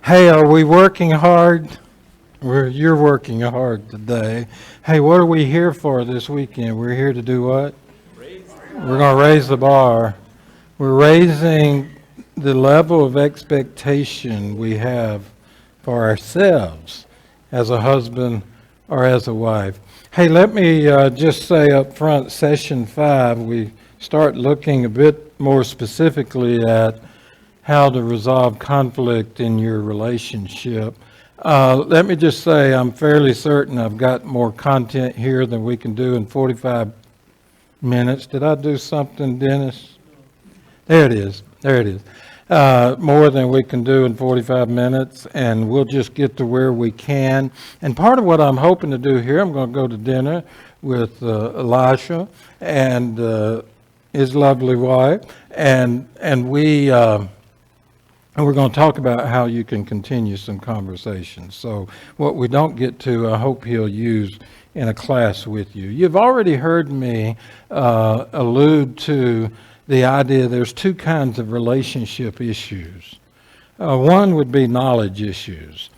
Hey, are we working hard? You're working hard today. Hey, what are we here for this weekend? We're here to do what? We're going to raise the bar. We're raising the level of expectation we have for ourselves as a husband or as a wife. Hey, let me just say up front, session 5, we start looking a bit more specifically at how to resolve conflict in your relationship. Let me just say I'm fairly certain I've got more content here than we can do in 45 minutes. Did I do something, Dennis? There it is. There it is. More than we can do in 45 minutes, and we'll just get to where we can. And part of what I'm hoping to do here, I'm going to go to dinner with Elisha and his lovely wife, and we're going to talk about how you can continue some conversations. So what we don't get to, I hope he'll use in a class with you. You've already heard me allude to the idea there's two kinds of relationship issues. One would be knowledge issues.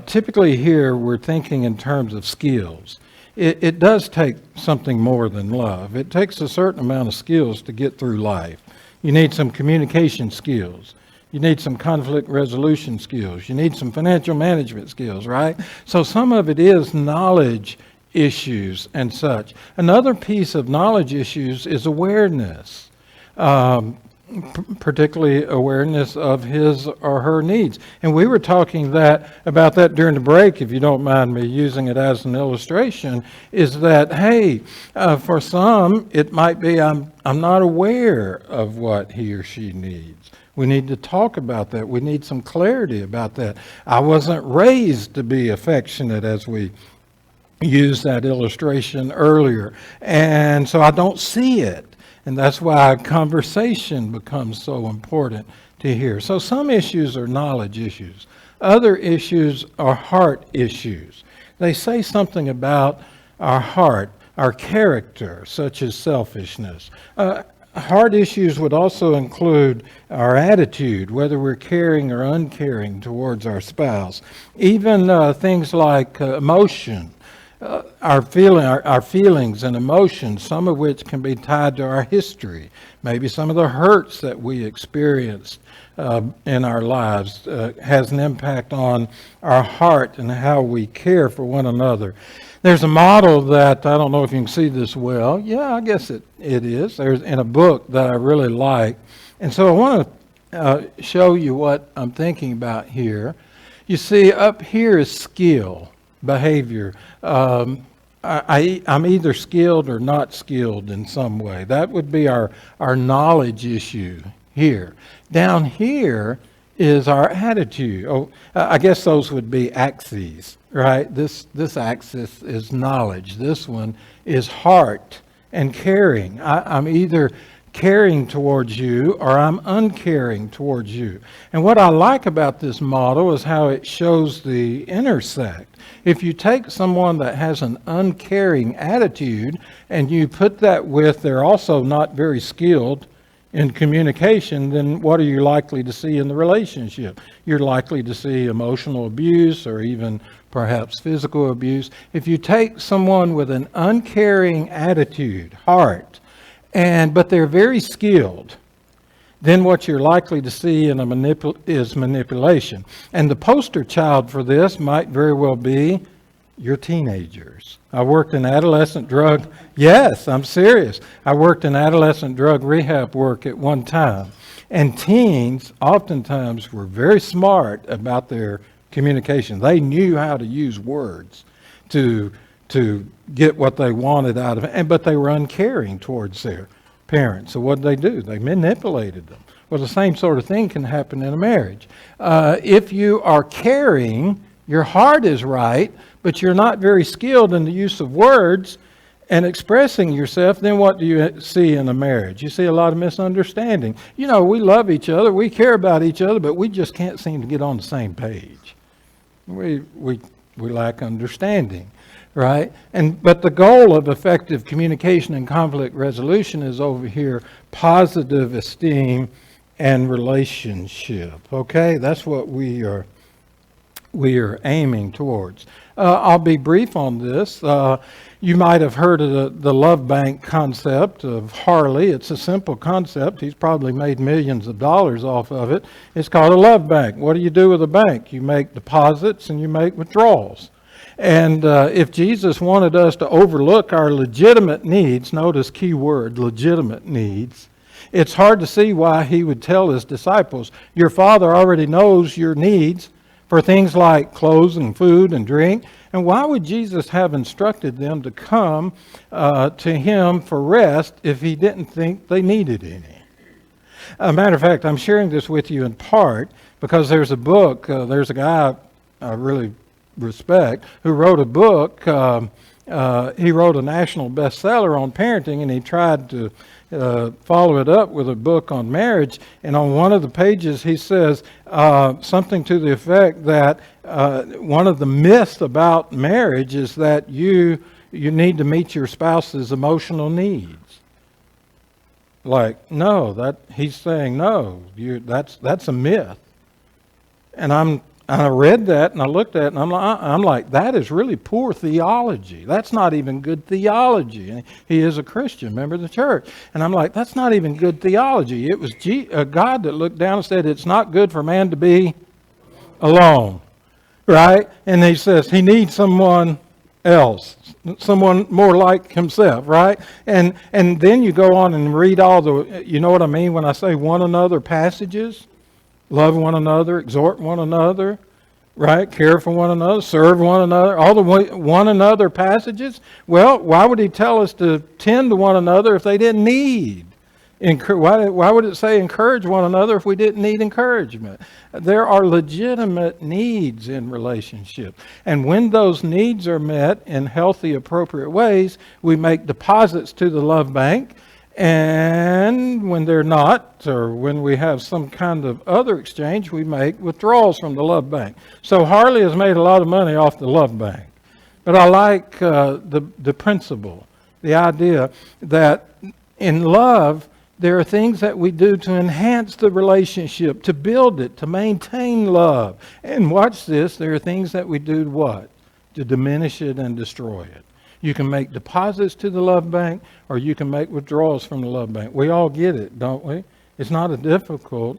Typically here we're thinking in terms of skills. It does take something more than love. It takes a certain amount of skills to get through life. You need some communication skills. You need some conflict resolution skills. You need some financial management skills, right? So some of it is knowledge issues and such. Another piece of knowledge issues is awareness, particularly awareness of his or her needs. And we were talking about that during the break, if you don't mind me using it as an illustration, is that, hey, for some, it might be I'm not aware of what he or she needs. We need to talk about that. We need some clarity about that. I wasn't raised to be affectionate, as we used that illustration earlier. And so I don't see it. And that's why conversation becomes so important to hear. So some issues are knowledge issues. Other issues are heart issues. They say something about our heart, our character, such as selfishness. Heart issues would also include our attitude, whether we're caring or uncaring towards our spouse. Even things like emotion, our feelings and emotions, some of which can be tied to our history. Maybe some of the hurts that we experienced in our lives has an impact on our heart and how we care for one another. There's a model that, I don't know if you can see this well. Yeah, I guess it is. There's in a book that I really like. And so I want to show you what I'm thinking about here. You see, up here is skill, behavior. I'm either skilled or not skilled in some way. That would be our knowledge issue here. Down here is our attitude. I guess those would be axes. Right? This axis is knowledge. This one is heart and caring. I'm either caring towards you or I'm uncaring towards you. And what I like about this model is how it shows the intersect. If you take someone that has an uncaring attitude and you put that with they're also not very skilled in communication, then what are you likely to see in the relationship? You're likely to see emotional abuse or even perhaps physical abuse. If you take someone with an uncaring attitude, heart, but they're very skilled, then what you're likely to see in is manipulation. And the poster child for this might very well be your teenagers. I worked in adolescent drug, yes, I'm serious. I worked in adolescent drug rehab work at one time. And teens oftentimes were very smart about their communication. They knew how to use words to get what they wanted out of it, but they were uncaring towards their parents. So what did they do? They manipulated them. Well, the same sort of thing can happen in a marriage. If you are caring, your heart is right, but you're not very skilled in the use of words and expressing yourself, then what do you see in a marriage? You see a lot of misunderstanding. You know, we love each other, we care about each other, but we just can't seem to get on the same page. We lack understanding, right? But the goal of effective communication and conflict resolution is over here, positive esteem and relationship. Okay, that's what we are we are aiming towards. I'll be brief on this. You might have heard of the love bank concept of Harley. It's a simple concept. He's probably made millions of dollars off of it. It's called a love bank. What do you do with a bank? You make deposits and you make withdrawals. And if Jesus wanted us to overlook our legitimate needs, notice key word, legitimate needs, it's hard to see why he would tell his disciples, your Father already knows your needs for things like clothes and food and drink. And why would Jesus have instructed them to come to him for rest if he didn't think they needed any? A matter of fact, I'm sharing this with you in part because there's a book, there's a guy I really respect who wrote a book. He wrote a national bestseller on parenting, and he tried to follow it up with a book on marriage. And on one of the pages, he says something to the effect that one of the myths about marriage is that you need to meet your spouse's emotional needs. Like, no, he's saying no. That's a myth. And I read that and I looked at it and I'm like, that is really poor theology. That's not even good theology. And he is a Christian, member of the church. And I'm like, that's not even good theology. It was God that looked down and said, it's not good for man to be alone. Right? And he says he needs someone else, someone more like himself, right? And then you go on and read all the, you know what I mean when I say one another passages? Love one another, exhort one another, right? Care for one another, serve one another, all the one another passages. Well, why would he tell us to tend to one another if they didn't need? Why would it say encourage one another if we didn't need encouragement? There are legitimate needs in relationship. And when those needs are met in healthy, appropriate ways, we make deposits to the love bank. And when they're not, or when we have some kind of other exchange, we make withdrawals from the love bank. So Harley has made a lot of money off the love bank. But I like the principle, the idea that in love, there are things that we do to enhance the relationship, to build it, to maintain love. And watch this, there are things that we do to what? To diminish it and destroy it. You can make deposits to the love bank, or you can make withdrawals from the love bank. We all get it, don't we? It's not a difficult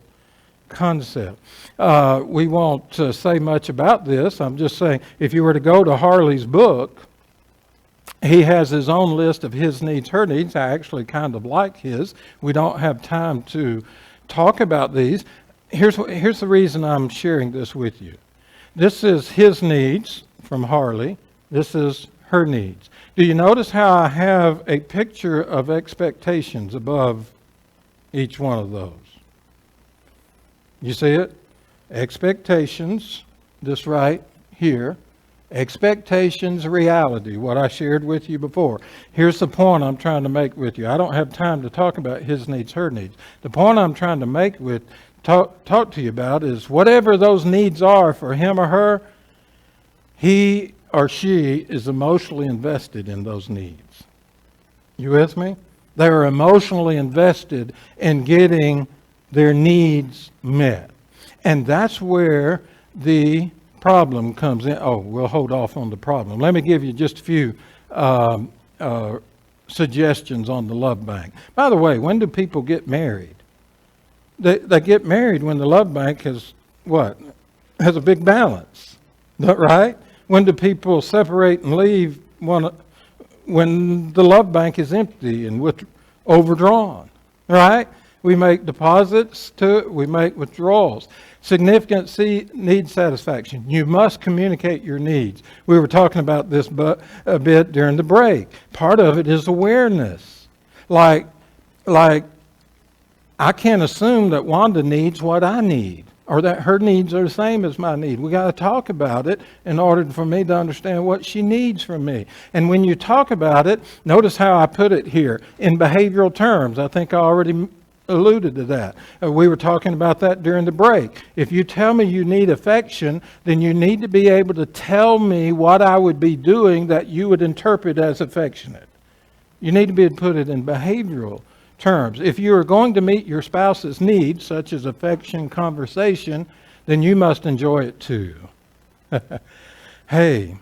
concept. We won't say much about this. I'm just saying, if you were to go to Harley's book, he has his own list of his needs, her needs. I actually kind of like his. We don't have time to talk about these. Here's the reason I'm sharing this with you. This is his needs from Harley. This is her needs. Do you notice how I have a picture of expectations above each one of those? You see it? Expectations, this right here. Expectations, reality, what I shared with you before. Here's the point I'm trying to make with you. I don't have time to talk about his needs, her needs. The point I'm trying to make talk to you about is whatever those needs are for him or her, he or she is emotionally invested in those needs. You with me? They are emotionally invested in getting their needs met. And that's where the problem comes in. Oh, we'll hold off on the problem. Let me give you just a few suggestions on the love bank. By the way, when do people get married? They get married when the love bank has what? Has a big balance. Right? When do people separate and leave? When the love bank is empty and overdrawn. Right? We make deposits to it. We make withdrawals. Significant need satisfaction. You must communicate your needs. We were talking about this a bit during the break. Part of it is awareness. Like I can't assume that Wanda needs what I need, or that her needs are the same as my need. We got to talk about it in order for me to understand what she needs from me. And when you talk about it, notice how I put it here in behavioral terms. I think I already alluded to that. We were talking about that during the break. If you tell me you need affection, then you need to be able to tell me what I would be doing that you would interpret as affectionate. You need to be able to put it in behavioral terms. If you are going to meet your spouse's needs, such as affection, conversation, then you must enjoy it too. Hey,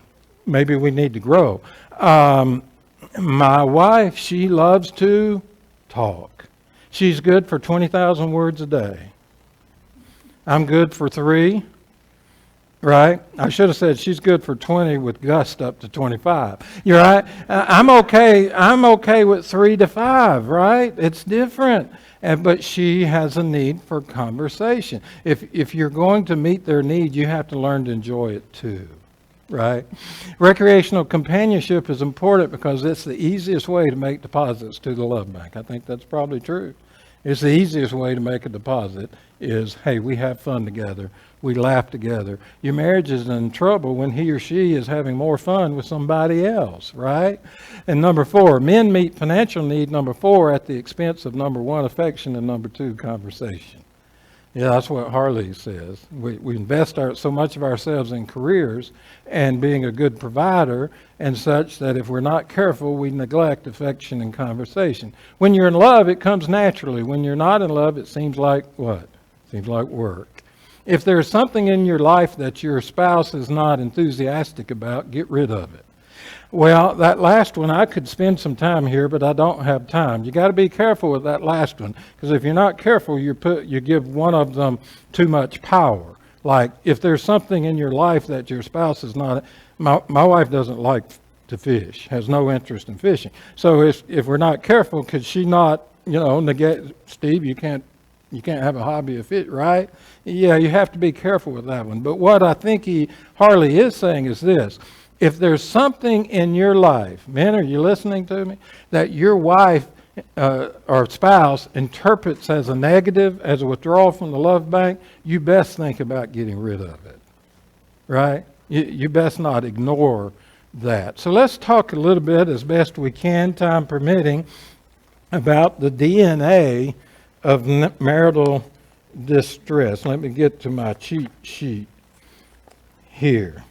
maybe we need to grow. My wife, she loves to talk. She's good for 20,000 words a day. I'm good for 3, right? I should have said she's good for 20 with gust up to 25. You're right. I'm okay. I'm okay with 3 to 5, right? It's different. But she has a need for conversation. If you're going to meet their need, you have to learn to enjoy it too. Right? Recreational companionship is important because it's the easiest way to make deposits to the love bank. I think that's probably true. It's the easiest way to make a deposit is, hey, we have fun together. We laugh together. Your marriage is in trouble when he or she is having more fun with somebody else, right? And number 4, men meet financial need, number 4, at the expense of number 1, affection, and number 2, conversation. Yeah, that's what Harley says. We invest so much of ourselves in careers and being a good provider and such that if we're not careful, we neglect affection and conversation. When you're in love, it comes naturally. When you're not in love, it seems like what? Seems like work. If there's something in your life that your spouse is not enthusiastic about, get rid of it. Well, that last one, I could spend some time here, but I don't have time. You got to be careful with that last one, because if you're not careful, you give one of them too much power. Like if there's something in your life that your spouse is not, my wife doesn't like to fish, has no interest in fishing. So if we're not careful, could she not, negate, Steve, you can't have a hobby of fish, right? Yeah, you have to be careful with that one. But what I think Harley is saying is this. If there's something in your life, men, are you listening to me, that your wife or spouse interprets as a negative, as a withdrawal from the love bank, you best think about getting rid of it, right? You best not ignore that. So let's talk a little bit, as best we can, time permitting, about the DNA of marital distress. Let me get to my cheat sheet here.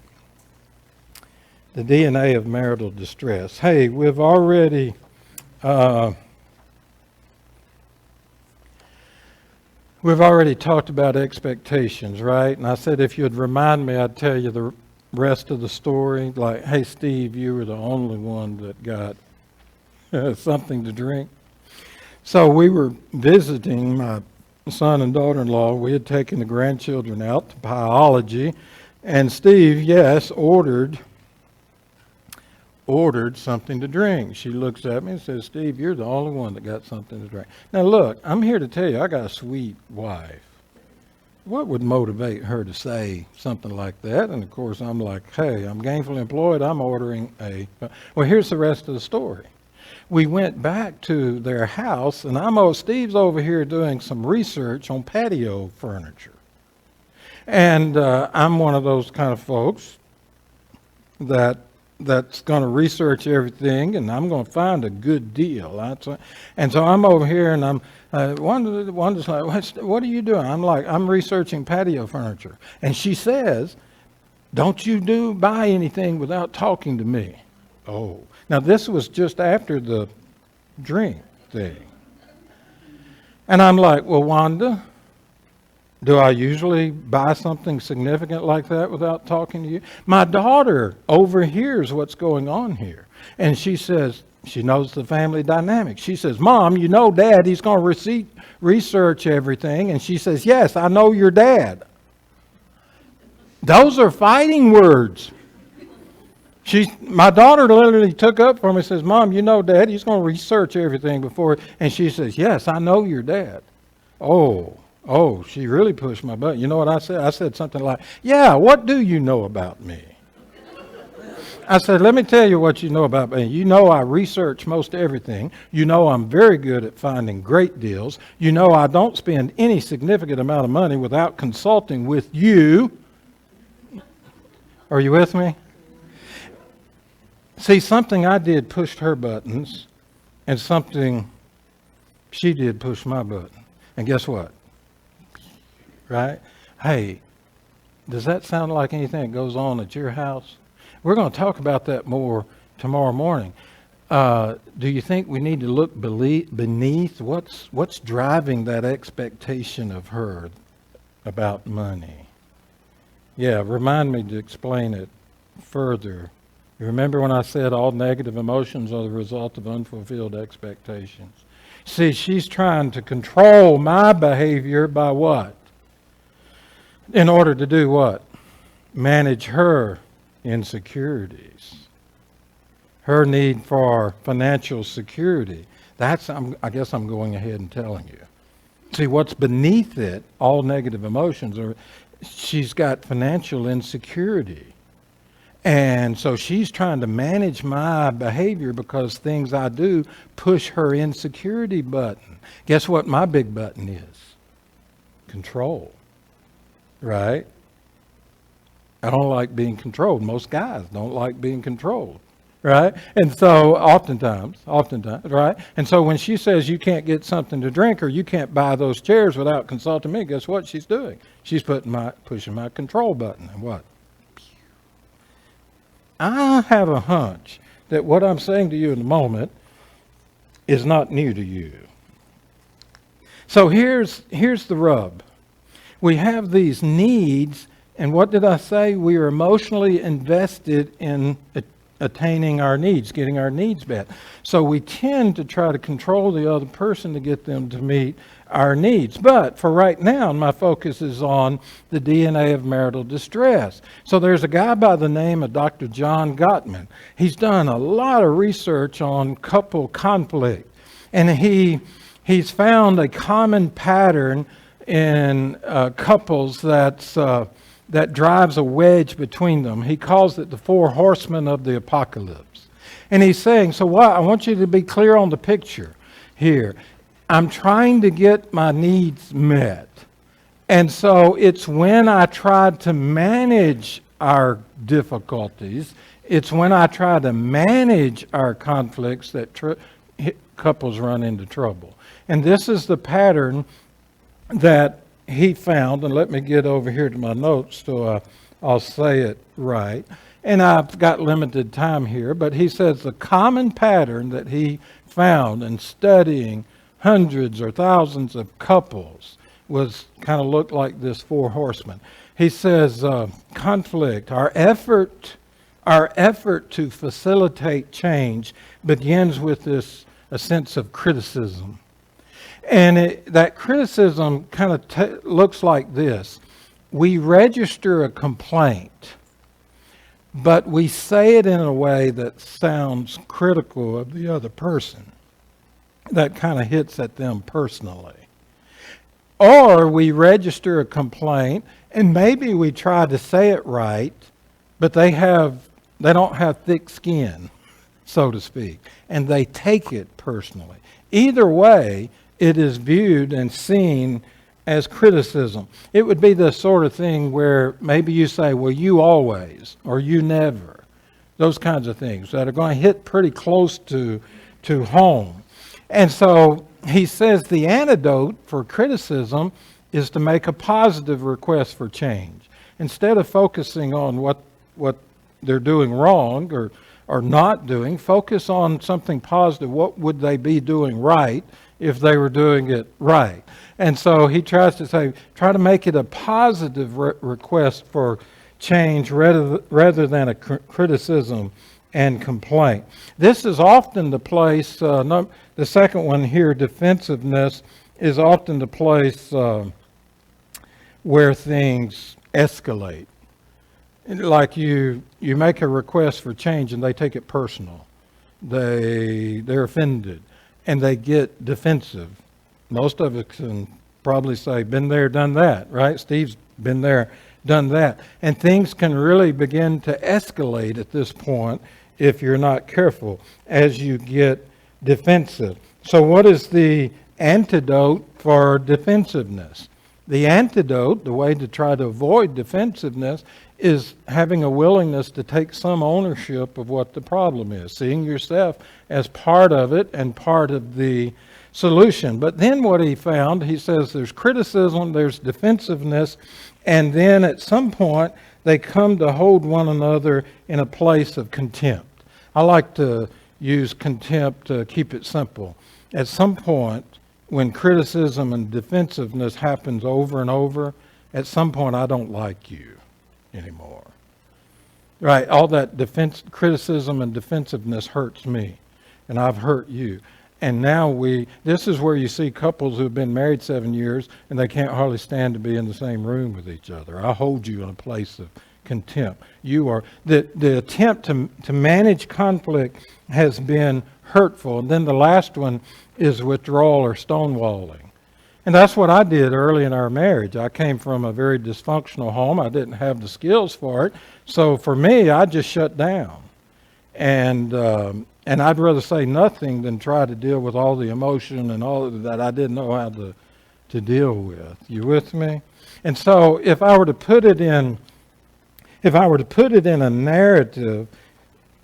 The DNA of marital distress. Hey, we've already talked about expectations, right? And I said if you'd remind me, I'd tell you the rest of the story. Like, hey, Steve, you were the only one that got something to drink. So we were visiting my son and daughter-in-law. We had taken the grandchildren out to biology, and Steve, yes, ordered something to drink. She looks at me and says, Steve, you're the only one that got something to drink. Now look, I'm here to tell you, I got a sweet wife. What would motivate her to say something like that? And of course, I'm like, hey, I'm gainfully employed. I'm ordering well, here's the rest of the story. We went back to their house, and Steve's over here doing some research on patio furniture. And I'm one of those kind of folks that's going to research everything, and I'm going to find a good deal. And so I'm over here, and I'm Wanda's like, what are you doing? I'm like, I'm researching patio furniture. And she says, don't you buy anything without talking to me. Oh, now this was just after the drink thing. And I'm like, well, Wanda, do I usually buy something significant like that without talking to you? My daughter overhears what's going on here. And she says, she knows the family dynamic. She says, Mom, you know Dad, he's going to research everything. And she says, yes, I know your dad. Those are fighting words. My daughter literally took up for me and says, Mom, you know Dad, he's going to research everything before. And she says, yes, I know your dad. Oh, she really pushed my button. You know what I said? I said something like, yeah, what do you know about me? I said, let me tell you what you know about me. You know I research most everything. You know I'm very good at finding great deals. You know I don't spend any significant amount of money without consulting with you. Are you with me? See, something I did pushed her buttons, and something she did pushed my button. And guess what? Right? Hey, does that sound like anything that goes on at your house? We're going to talk about that more tomorrow morning. Do you think we need to look beneath what's driving that expectation of her about money? Yeah, remind me to explain it further. You remember when I said all negative emotions are the result of unfulfilled expectations? See, she's trying to control my behavior by what? In order to do what? Manage her insecurities, her need for financial security. I guess I'm going ahead and telling you. See, what's beneath it, all negative emotions, are she's got financial insecurity. And so she's trying to manage my behavior because things I do push her insecurity button. Guess what my big button is? Control. Right? I don't like being controlled. Most guys don't like being controlled. Right? And so oftentimes, right? And so when she says you can't get something to drink or you can't buy those chairs without consulting me, guess what she's doing? She's pushing my control button. And what? I have a hunch that what I'm saying to you in a moment is not new to you. So here's the rub. We have these needs, and what did I say? We are emotionally invested in attaining our needs, getting our needs met. So we tend to try to control the other person to get them to meet our needs. But for right now, my focus is on the DNA of marital distress. So there's a guy by the name of Dr. John Gottman. He's done a lot of research on couple conflict, and he's found a common pattern in couples that drives a wedge between them. He calls it the 4 horsemen of the apocalypse. And he's saying, so what? I want you to be clear on the picture here. I'm trying to get my needs met. And so it's when I try to manage our difficulties, it's when I try to manage our conflicts that couples run into trouble. And this is the pattern that he found, and let me get over here to my notes so I'll say it right. And I've got limited time here, but he says the common pattern that he found in studying hundreds or thousands of couples was kind of looked like this 4 horsemen. He says conflict, our effort to facilitate change begins with a sense of criticism. And that criticism kind of looks like this. We register a complaint, but we say it in a way that sounds critical of the other person. That kind of hits at them personally. Or we register a complaint, and maybe we try to say it right, but they don't have thick skin, so to speak, and they take it personally. Either way, it is viewed and seen as criticism. It would be the sort of thing where maybe you say, well, you always, or you never. Those kinds of things that are going to hit pretty close to home. And so he says the antidote for criticism is to make a positive request for change. Instead of focusing on what they're doing wrong or not doing, focus on something positive. What would they be doing right if they were doing it right? And so he tries to say, try to make it a positive request for change rather than a criticism and complaint. This is often the place, the second one here, defensiveness, is often the place where things escalate. Like you make a request for change and they take it personal. They're offended and they get defensive. Most of us can probably say, been there, done that, right? Steve's been there, done that. And things can really begin to escalate at this point if you're not careful as you get defensive. So what is the antidote for defensiveness? The antidote, the way to try to avoid defensiveness, is having a willingness to take some ownership of what the problem is, seeing yourself as part of it and part of the solution. But then what he found, he says there's criticism, there's defensiveness, and then at some point they come to hold one another in a place of contempt. I like to use contempt to keep it simple. At some point, when criticism and defensiveness happens over and over, at some point I don't like you. anymore. Right, all that criticism and defensiveness hurts me, and I've hurt you. And now this is where you see couples who have been married 7 years, and they can't hardly stand to be in the same room with each other. I hold you in a place of contempt. You are, the attempt to manage conflict has been hurtful. And then the last one is withdrawal or stonewalling. And that's what I did early in our marriage. I came from a very dysfunctional home. I didn't have the skills for it. So for me, I just shut down. And I'd rather say nothing than try to deal with all the emotion and all of that I didn't know how to deal with. You with me? And so if I were to put it in a narrative,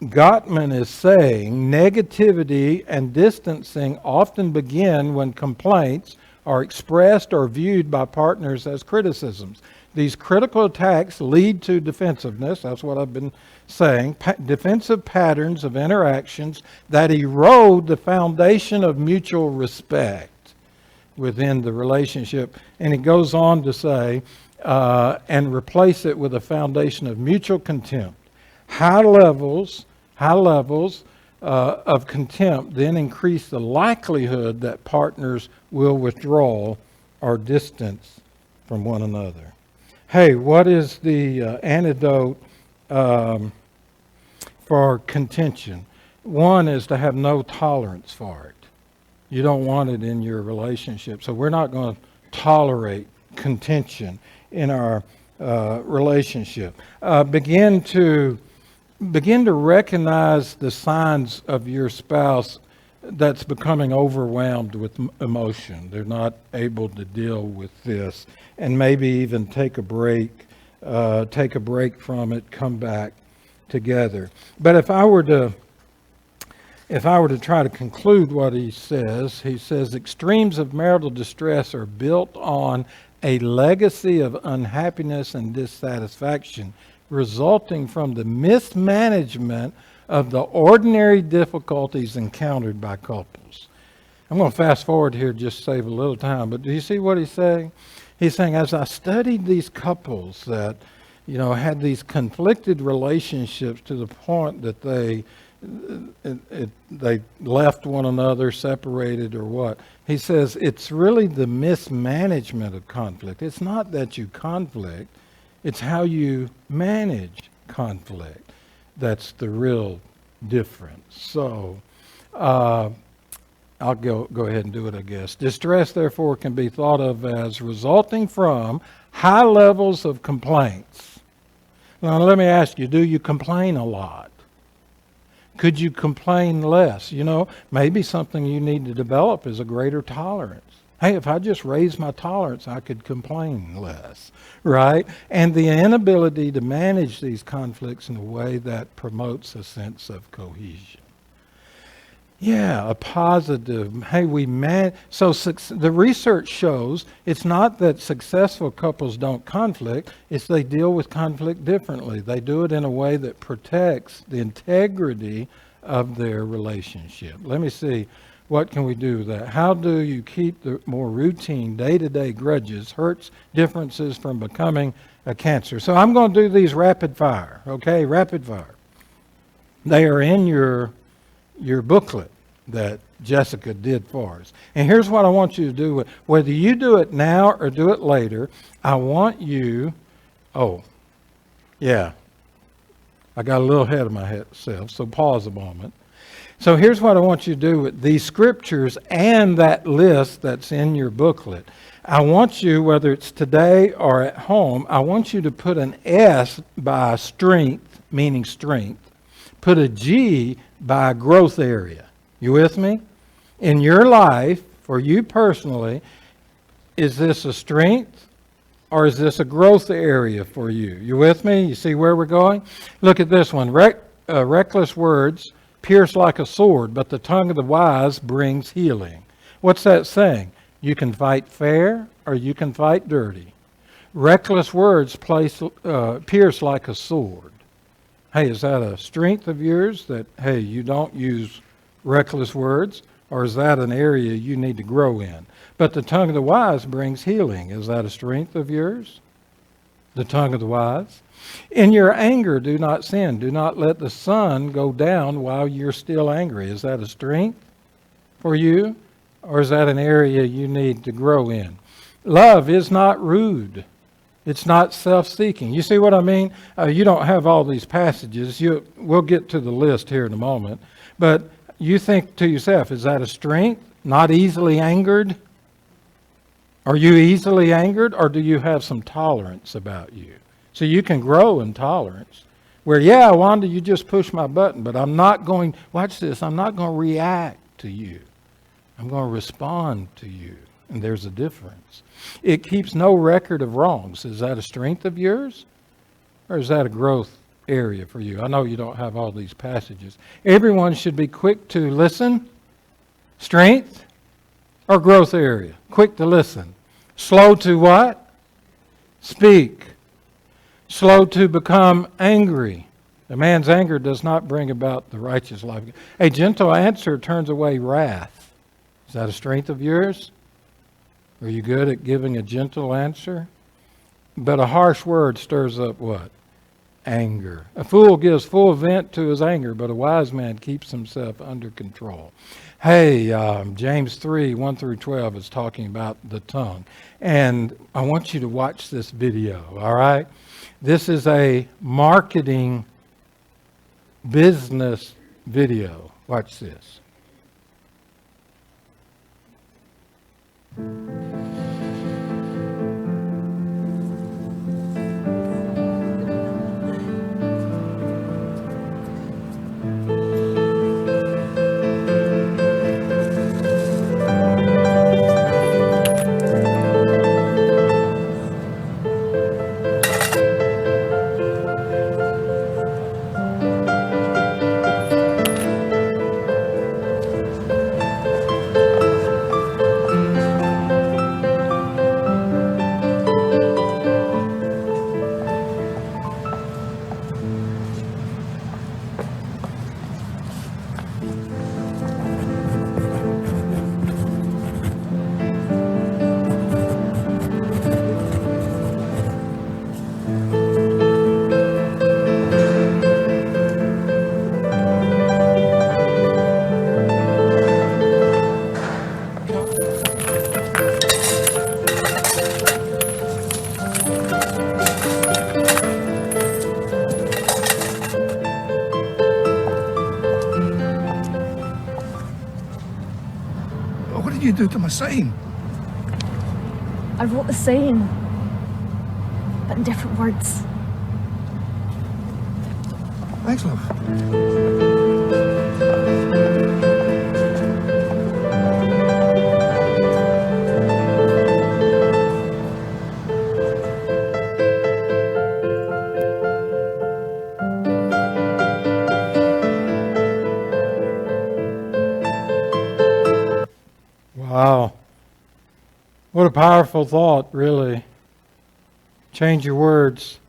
Gottman is saying negativity and distancing often begin when complaints are expressed or viewed by partners as criticisms. These critical attacks lead to defensiveness. That's what I've been saying. Defensive patterns of interactions that erode the foundation of mutual respect within the relationship. And it goes on to say, and replace it with a foundation of mutual contempt. High levels of contempt then increase the likelihood that partners will withdraw or distance from one another. Hey, what is the antidote for contention? One is to have no tolerance for it. You don't want it in your relationship. So we're not going to tolerate contention in our relationship. Begin to recognize the signs of your spouse that's becoming overwhelmed with emotion. They're not able to deal with this, and maybe even take a break from it, come back together. But if I were to try to conclude what he says extremes of marital distress are built on a legacy of unhappiness and dissatisfaction resulting from the mismanagement of the ordinary difficulties encountered by couples. I'm going to fast forward here, just save a little time, but do you see what he's saying? He's saying, as I studied these couples that, had these conflicted relationships to the point that they left one another, separated or what. He says it's really the mismanagement of conflict. It's not that you conflict, it's how you manage conflict. That's the real difference. So I'll go ahead and do it, I guess. Distress, therefore, can be thought of as resulting from high levels of complaints. Now, let me ask you, do you complain a lot? Could you complain less? Maybe something you need to develop is a greater tolerance. Hey, if I just raise my tolerance, I could complain less, right? And the inability to manage these conflicts in a way that promotes a sense of cohesion. Yeah, a positive, so the research shows it's not that successful couples don't conflict, it's they deal with conflict differently. They do it in a way that protects the integrity of their relationship. Let me see, what can we do with that? How do you keep the more routine, day-to-day grudges, hurts, differences from becoming a cancer? So I'm going to do these rapid fire, okay? Rapid fire. They are in your booklet that Jessica did for us. And here's what I want you to do. Whether you do it now or do it later, I want you, I got a little ahead of myself, so pause a moment. So here's what I want you to do with these scriptures and that list that's in your booklet. I want you, whether it's today or at home, I want you to put an S by strength, meaning strength. Put a G by growth area. You with me? In your life, for you personally, is this a strength or is this a growth area for you? You with me? You see where we're going? Look at this one. Reckless words pierce like a sword, but the tongue of the wise brings healing. What's that saying? You can fight fair or you can fight dirty. Reckless words pierce like a sword. Hey, is that a strength of yours that, hey, you don't use reckless words? Or is that an area you need to grow in? But the tongue of the wise brings healing. Is that a strength of yours? The tongue of the wise. In your anger, do not sin. Do not let the sun go down while you're still angry. Is that a strength for you? Or is that an area you need to grow in? Love is not rude. It's not self-seeking. You see what I mean? You don't have all these passages. We'll get to the list here in a moment. But you think to yourself, is that a strength? Not easily angered? Are you easily angered, or do you have some tolerance about you? So you can grow in tolerance. Where, yeah, Wanda, you just push my button, but I'm not going, watch this, I'm not going to react to you. I'm going to respond to you. And there's a difference. It keeps no record of wrongs. Is that a strength of yours? Or is that a growth area for you? I know you don't have all these passages. Everyone should be quick to listen. Strength or growth area? Quick to listen. Slow to what? Speak. Slow to become angry. A man's anger does not bring about the righteous life. A gentle answer turns away wrath. Is that a strength of yours? Are you good at giving a gentle answer? But a harsh word stirs up what? Anger. A fool gives full vent to his anger, but a wise man keeps himself under control. Hey, James 3, 1 through 12 is talking about the tongue. And I want you to watch this video, all right? This is a marketing business video. Watch this. What did you do to my sign? I wrote the saying, but in different words. Thanks, love. Wow. What a powerful thought, really. Change your words,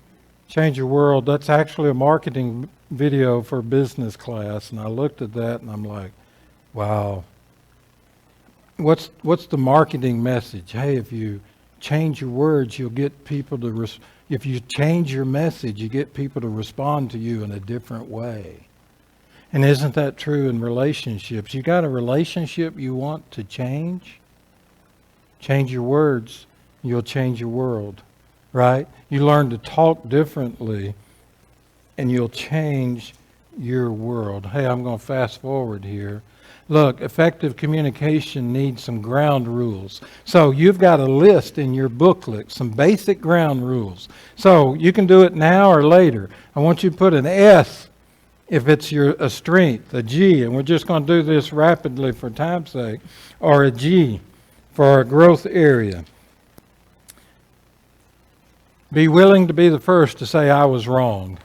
change your world. That's actually a marketing video for business class. And I looked at that and I'm like, wow. What's the marketing message? Hey, if you change your words, you'll get people to, if you change your message, you get people to respond to you in a different way. And isn't that true in relationships? You got a relationship you want to change? Change your words, you'll change your world, right? You learn to talk differently, and you'll change your world. Hey, I'm going to fast forward here. Look, effective communication needs some ground rules. So you've got a list in your booklet, some basic ground rules. So you can do it now or later. I want you to put an S if it's a strength, a G, and we're just going to do this rapidly for time's sake, or a G for our growth area. Be willing to be the first to say, I was wrong.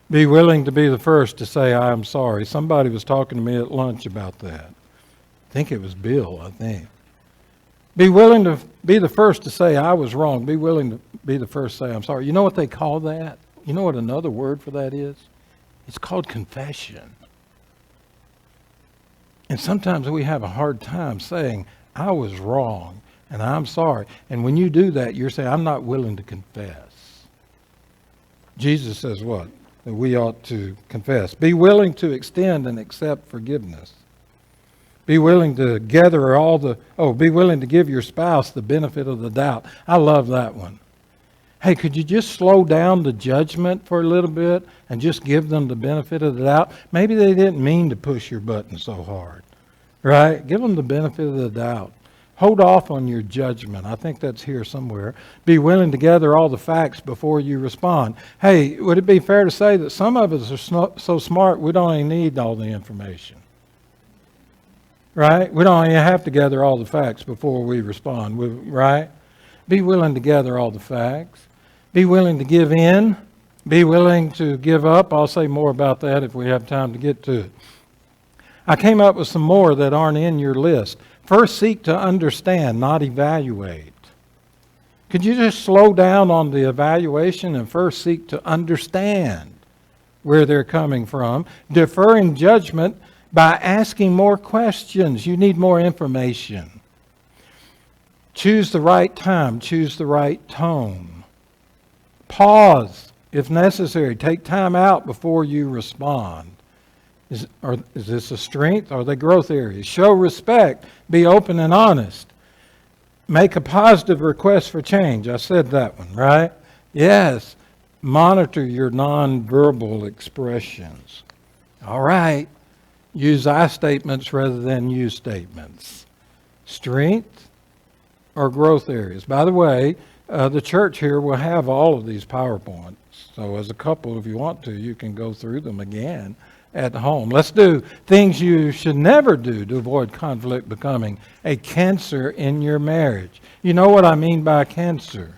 Be willing to be the first to say, I am sorry. Somebody was talking to me at lunch about that. I think it was Bill, I think. Be willing to be the first to say, I was wrong. Be willing to be the first to say, I'm sorry. You know what they call that? You know what another word for that is? It's called confession. And sometimes we have a hard time saying, I was wrong and I'm sorry. And when you do that, you're saying, I'm not willing to confess. Jesus says what? That we ought to confess. Be willing to extend and accept forgiveness. Be willing to be willing to give your spouse the benefit of the doubt. I love that one. Hey, could you just slow down the judgment for a little bit and just give them the benefit of the doubt? Maybe they didn't mean to push your button so hard, right? Give them the benefit of the doubt. Hold off on your judgment. I think that's here somewhere. Be willing to gather all the facts before you respond. Hey, would it be fair to say that some of us are so smart we don't even need all the information? Right? We don't even have to gather all the facts before we respond, right? Be willing to gather all the facts. Be willing to give in. Be willing to give up. I'll say more about that if we have time to get to it. I came up with some more that aren't in your list. First, seek to understand, not evaluate. Could you just slow down on the evaluation and first seek to understand where they're coming from? Deferring judgment by asking more questions. You need more information. Choose the right time. Choose the right tone. Pause if necessary. Take time out before you respond. Is this a strength? Are they growth areas? Show respect. Be open and honest. Make a positive request for change. I said that one, right? Yes. Monitor your nonverbal expressions. All right. Use I statements rather than you statements. Strength or growth areas. By the way, the church here will have all of these PowerPoints. So as a couple, if you want to, you can go through them again at home. Let's do things you should never do to avoid conflict becoming a cancer in your marriage. You know what I mean by cancer?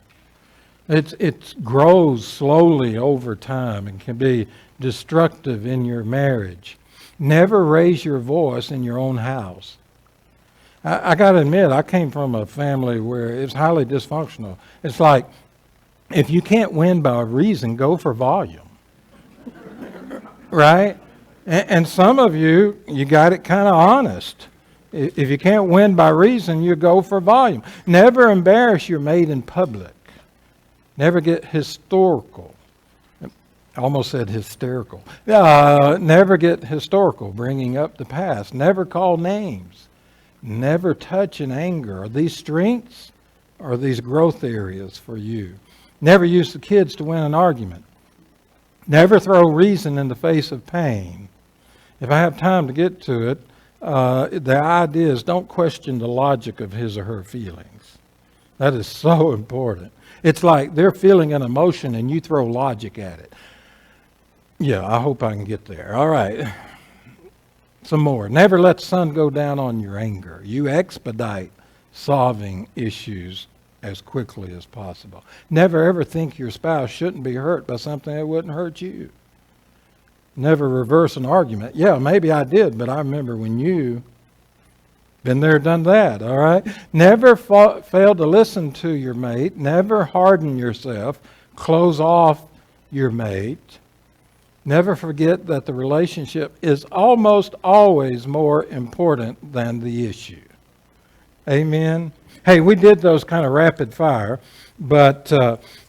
It grows slowly over time and can be destructive in your marriage. Never raise your voice in your own house. I got to admit, I came from a family where it's highly dysfunctional. It's like, if you can't win by reason, go for volume. Right? And some of you got it kind of honest. If you can't win by reason, you go for volume. Never embarrass your mate in public. Never get historical. I almost said hysterical. Never get historical, bringing up the past. Never call names. Never touch in anger. Are these strengths or are these growth areas for you? Never use the kids to win an argument. Never throw reason in the face of pain. If I have time to get to it, the idea is don't question the logic of his or her feelings. That is so important. It's like they're feeling an emotion and you throw logic at it. Yeah, I hope I can get there. All right. Some more. Never let the sun go down on your anger. You expedite solving issues as quickly as possible. Never ever think your spouse shouldn't be hurt by something that wouldn't hurt you. Never reverse an argument. Yeah, maybe I did, but I remember when you been there, done that, all right? Never fail to listen to your mate. Never harden yourself. Close off your mate. Never forget that the relationship is almost always more important than the issue. Amen? Hey, we did those kind of rapid fire, but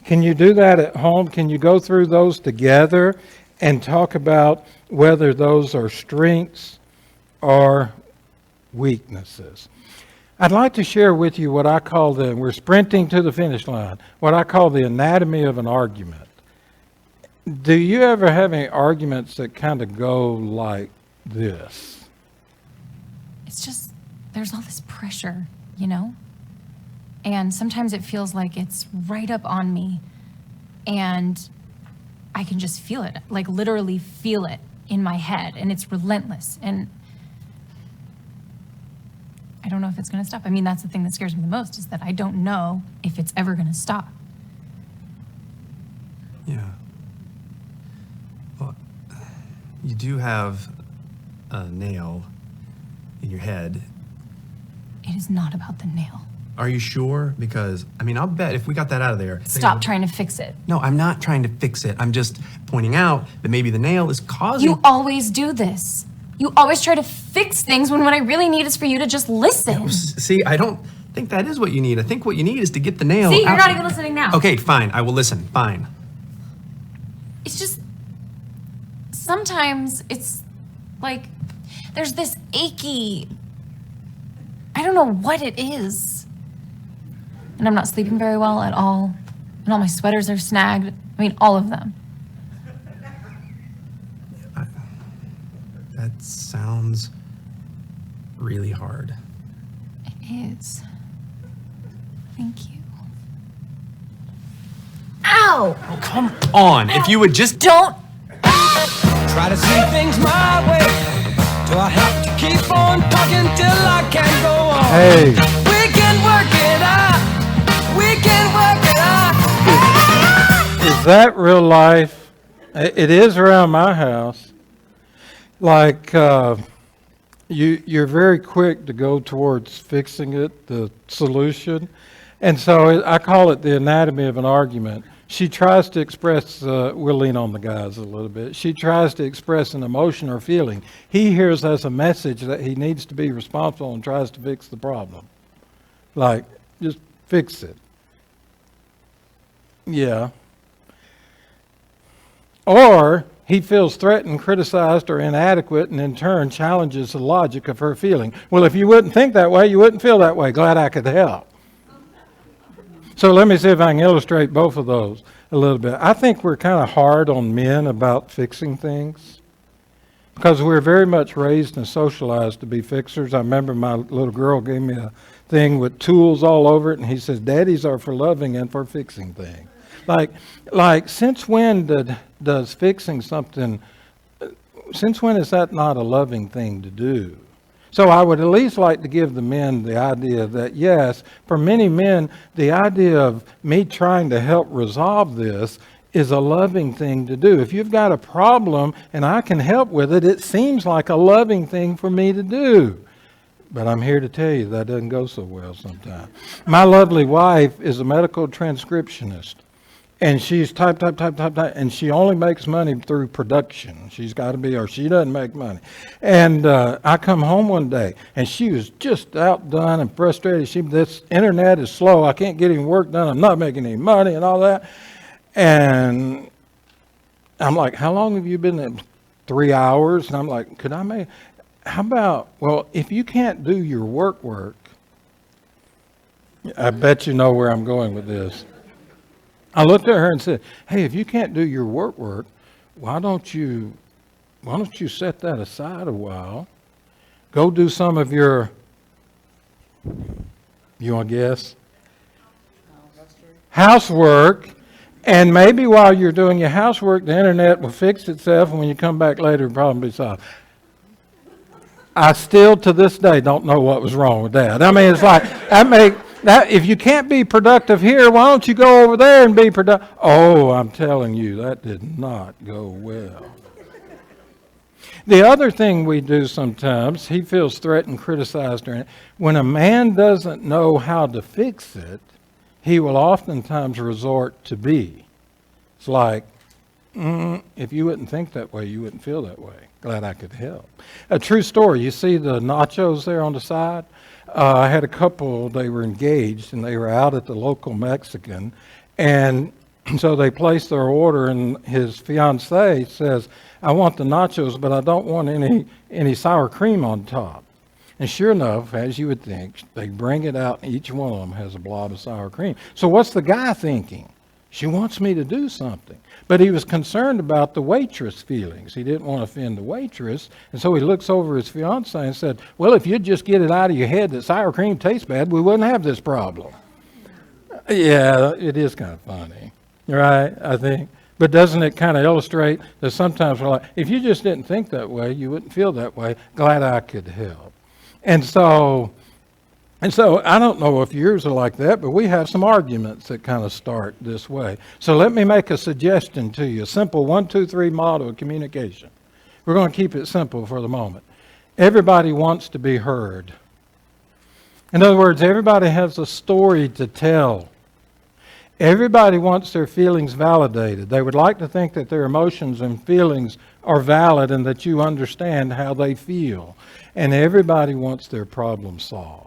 can you do that at home? Can you go through those together and talk about whether those are strengths or weaknesses? I'd like to share with you what I call we're sprinting to the finish line, what I call the anatomy of an argument. Do you ever have any arguments that kind of go like this? It's just, there's all this pressure, you know? And sometimes it feels like it's right up on me and I can just feel it, like literally feel it in my head, and it's relentless. And I don't know if it's going to stop. I mean, that's the thing that scares me the most, is that I don't know if it's ever going to stop. Yeah. Well, you do have a nail in your head. It is not about the nail. Are you sure? Because, I mean, I'll bet if we got that out of there... Stop trying to fix it. No, I'm not trying to fix it. I'm just pointing out that maybe the nail is causing... You always do this. You always try to fix things when what I really need is for you to just listen. See, I don't think that is what you need. I think what you need is to get the nail See, you're out. not even listening now. Okay, fine. I will listen. Fine. it's just, sometimes it's like there's this achy, I don't know what it is. And I'm not sleeping very well at all. And all my sweaters are snagged. I mean, all of them. That sounds really hard. It is. Thank you. Ow! Oh, come on. If you would just... Don't! Try to see things my way. Do I have to keep on talking till I can't go on? Hey, We can work it out. We can work it out. is that real life? It is around my house. Like, you're very quick to go towards fixing it, the solution. And so I call it the anatomy of an argument. She tries to express, we'll lean on the guys a little bit. She tries to express an emotion or feeling. He hears as a message that he needs to be responsible and tries to fix the problem. Like, just fix it. Yeah. Or he feels threatened, criticized, or inadequate, and in turn challenges the logic of her feeling. Well, if you wouldn't think that way, you wouldn't feel that way. Glad I could help. So let me see if I can illustrate both of those a little bit. I think we're kind of hard on men about fixing things because we're very much raised and socialized to be fixers. I remember my little girl gave me a thing with tools all over it, and he says, "Daddies are for loving and for fixing things." Like, since when does fixing something, since when is that not a loving thing to do? So I would at least like to give the men the idea that, yes, for many men, the idea of me trying to help resolve this is a loving thing to do. If you've got a problem and I can help with it, it seems like a loving thing for me to do. But I'm here to tell you that doesn't go so well sometimes. My lovely wife is a medical transcriptionist. And she's type, and she only makes money through production. She's got to be, or she doesn't make money. And I come home one day, and she was just outdone and frustrated. This internet is slow. I can't get any work done. I'm not making any money and all that. And I'm like, how long have you been there? 3 hours. And I'm like, how about, well, if you can't do your work, I bet you know where I'm going with this. I looked at her and said, "Hey, if you can't do your work, why don't you set that aside a while? Go do some of your," you want to guess? Housework. And maybe while you're doing your housework, the internet will fix itself, and when you come back later, the problem will be solved. I still, to this day, don't know what was wrong with that. I mean, it's like, that if you can't be productive here, why don't you go over there and be productive? Oh, I'm telling you, that did not go well. The other thing we do sometimes, he feels threatened, criticized. When a man doesn't know how to fix it, he will oftentimes resort to be. It's like, if you wouldn't think that way, you wouldn't feel that way. Glad I could help. A true story. You see the nachos there on the side? I had a couple, they were engaged, and they were out at the local Mexican. And so they placed their order, and his fiancée says, "I want the nachos, but I don't want any sour cream on top." And sure enough, as you would think, they bring it out, and each one of them has a blob of sour cream. So what's the guy thinking? She wants me to do something. But he was concerned about the waitress feelings. He didn't want to offend the waitress. And so he looks over his fiancée and said, "Well, if you'd just get it out of your head that sour cream tastes bad, we wouldn't have this problem." Yeah, it is kind of funny, right? I think. But doesn't it kind of illustrate that sometimes we're like, if you just didn't think that way, you wouldn't feel that way. Glad I could help. And so I don't know if yours are like that, but we have some arguments that kind of start this way. So let me make a suggestion to you, a simple 1, 2, 3 model of communication. We're going to keep it simple for the moment. Everybody wants to be heard. In other words, everybody has a story to tell. Everybody wants their feelings validated. They would like to think that their emotions and feelings are valid and that you understand how they feel. And everybody wants their problem solved.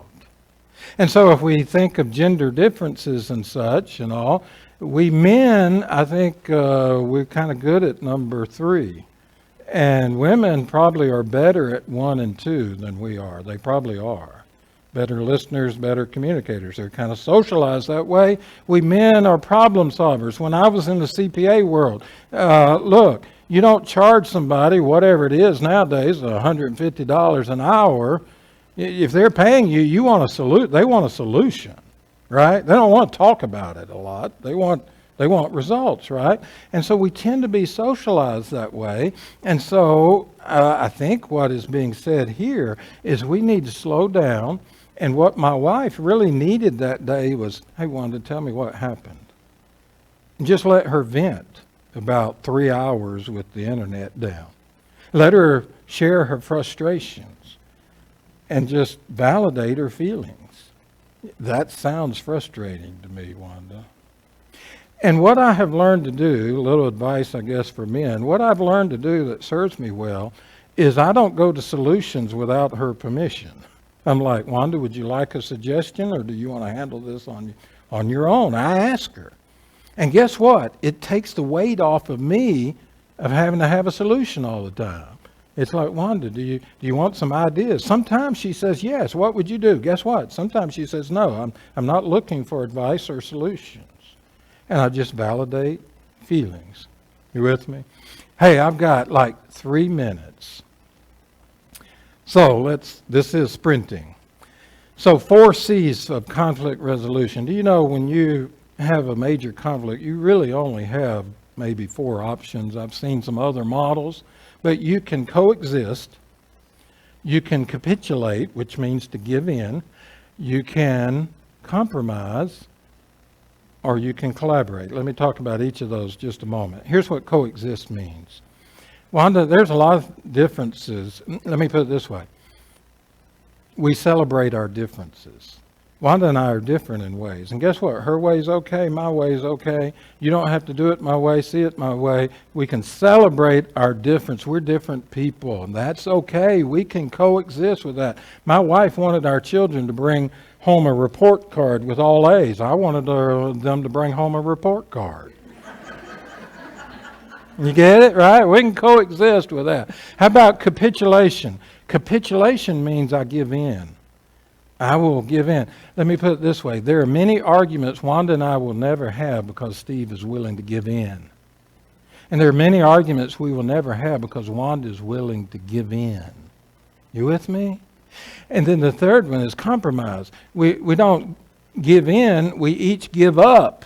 And so if we think of gender differences and such and all, We men, I think we're kind of good at number 3. And women probably are better at 1 and 2 than we are. They probably are. Better listeners, better communicators. They're kind of socialized that way. We men are problem solvers. When I was in the CPA world, look, you don't charge somebody, whatever it is nowadays, $150 an hour. If they're paying you, you want they want a solution, right? They don't want to talk about it a lot. They want results, right? And so we tend to be socialized that way. And so I think what is being said here is we need to slow down. And what my wife really needed that day was, hey, Wanda, tell me what happened. And just let her vent about 3 hours with the internet down. Let her share her frustrations and just validate her feelings. That sounds frustrating to me, Wanda. And what I have learned to do, a little advice, I guess, for men, what I've learned to do that serves me well is I don't go to solutions without her permission. I'm like, Wanda, would you like a suggestion, or do you want to handle this on your own? I ask her. And guess what? It takes the weight off of me of having to have a solution all the time. It's like, Wanda, do you want some ideas? Sometimes she says yes. What would you do? Guess what? Sometimes she says no. I'm not looking for advice or solutions. And I just validate feelings. You with me? Hey, I've got like 3 minutes. So this is sprinting. So 4 C's of conflict resolution. Do you know when you have a major conflict, you really only have maybe 4 options. I've seen some other models, but you can coexist. You can capitulate, which means to give in. You can compromise, or you can collaborate. Let me talk about each of those just a moment. Here's what coexist means. Wanda, there's a lot of differences. Let me put it this way. We celebrate our differences. Wanda and I are different in ways. And guess what? Her way's okay, my way's okay. You don't have to do it my way, see it my way. We can celebrate our difference. We're different people, and that's okay. We can coexist with that. My wife wanted our children to bring home a report card with all A's. I wanted them to bring home a report card. You get it, right? We can coexist with that. How about capitulation? Capitulation means I give in. I will give in. Let me put it this way. There are many arguments Wanda and I will never have because Steve is willing to give in. And there are many arguments we will never have because Wanda is willing to give in. You with me? And then the third one is compromise. We don't give in, we each give up.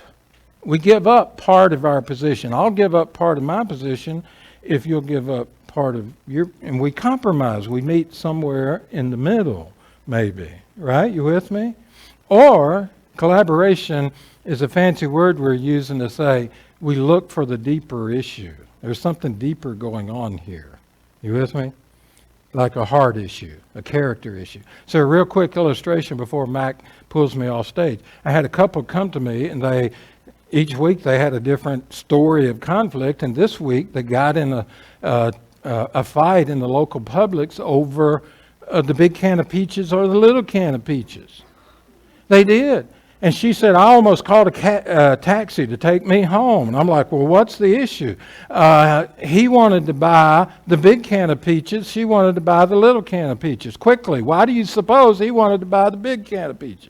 We give up part of our position. I'll give up part of my position if you'll give up part of your, and we compromise. We meet somewhere in the middle, maybe. Right? You with me? Or collaboration is a fancy word we're using to say we look for the deeper issue. There's something deeper going on here. You with me? Like a heart issue, a character issue. So a real quick illustration before Mac pulls me off stage. I had a couple come to me, and each week they had a different story of conflict, and this week they got in a fight in the local Publix over the big can of peaches or the little can of peaches. They did. And she said, I almost called a taxi to take me home. And I'm like, well, what's the issue? He wanted to buy the big can of peaches. She wanted to buy the little can of peaches. Quickly, why do you suppose he wanted to buy the big can of peaches?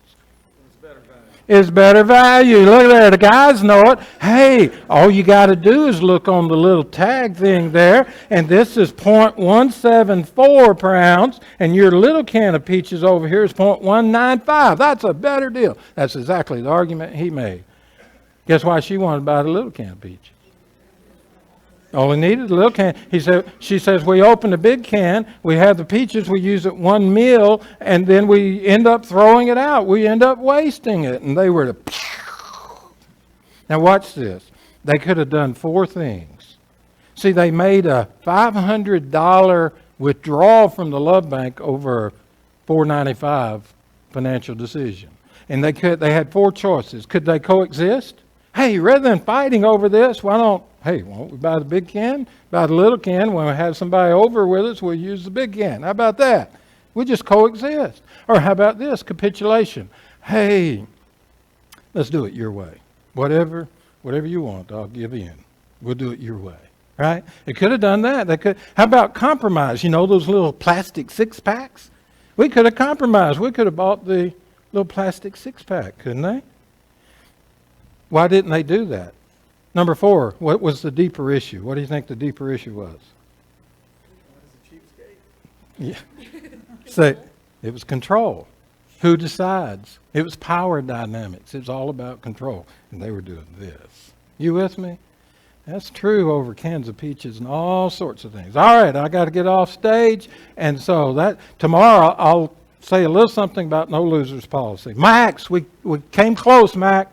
It's better value. Look at there. The guys know it. Hey, all you got to do is look on the little tag thing there, and this is 0.174 per ounce, and your little can of peaches over here is 0.195. That's a better deal. That's exactly the argument he made. Guess why she wanted to buy the little can of peaches? Only needed a little can. She says, we open the big can, we have the peaches, we use it one meal, and then we end up throwing it out. We end up wasting it. And they were to, now watch this. They could have done 4 things. See, they made a $500 withdrawal from the Love Bank over $495 financial decision. And they had 4 choices. Could they coexist? Hey, rather than fighting over this, won't we buy the big can? Buy the little can. When we have somebody over with us, we'll use the big can. How about that? We just coexist. Or how about this, capitulation? Hey, let's do it your way. Whatever whatever you want, I'll give in. We'll do it your way. Right? They could have done that. They could. How about compromise? You know those little plastic six-packs? We could have compromised. We could have bought the little plastic six-pack, couldn't they? Why didn't they do that? Number 4, what was the deeper issue? What do you think the deeper issue was? Yeah. Say, it was control. Who decides? It was power dynamics. It was all about control. And they were doing this. You with me? That's true over cans of peaches and all sorts of things. All right, I got to get off stage. And so that tomorrow I'll say a little something about no losers policy. Max, we came close, Mac.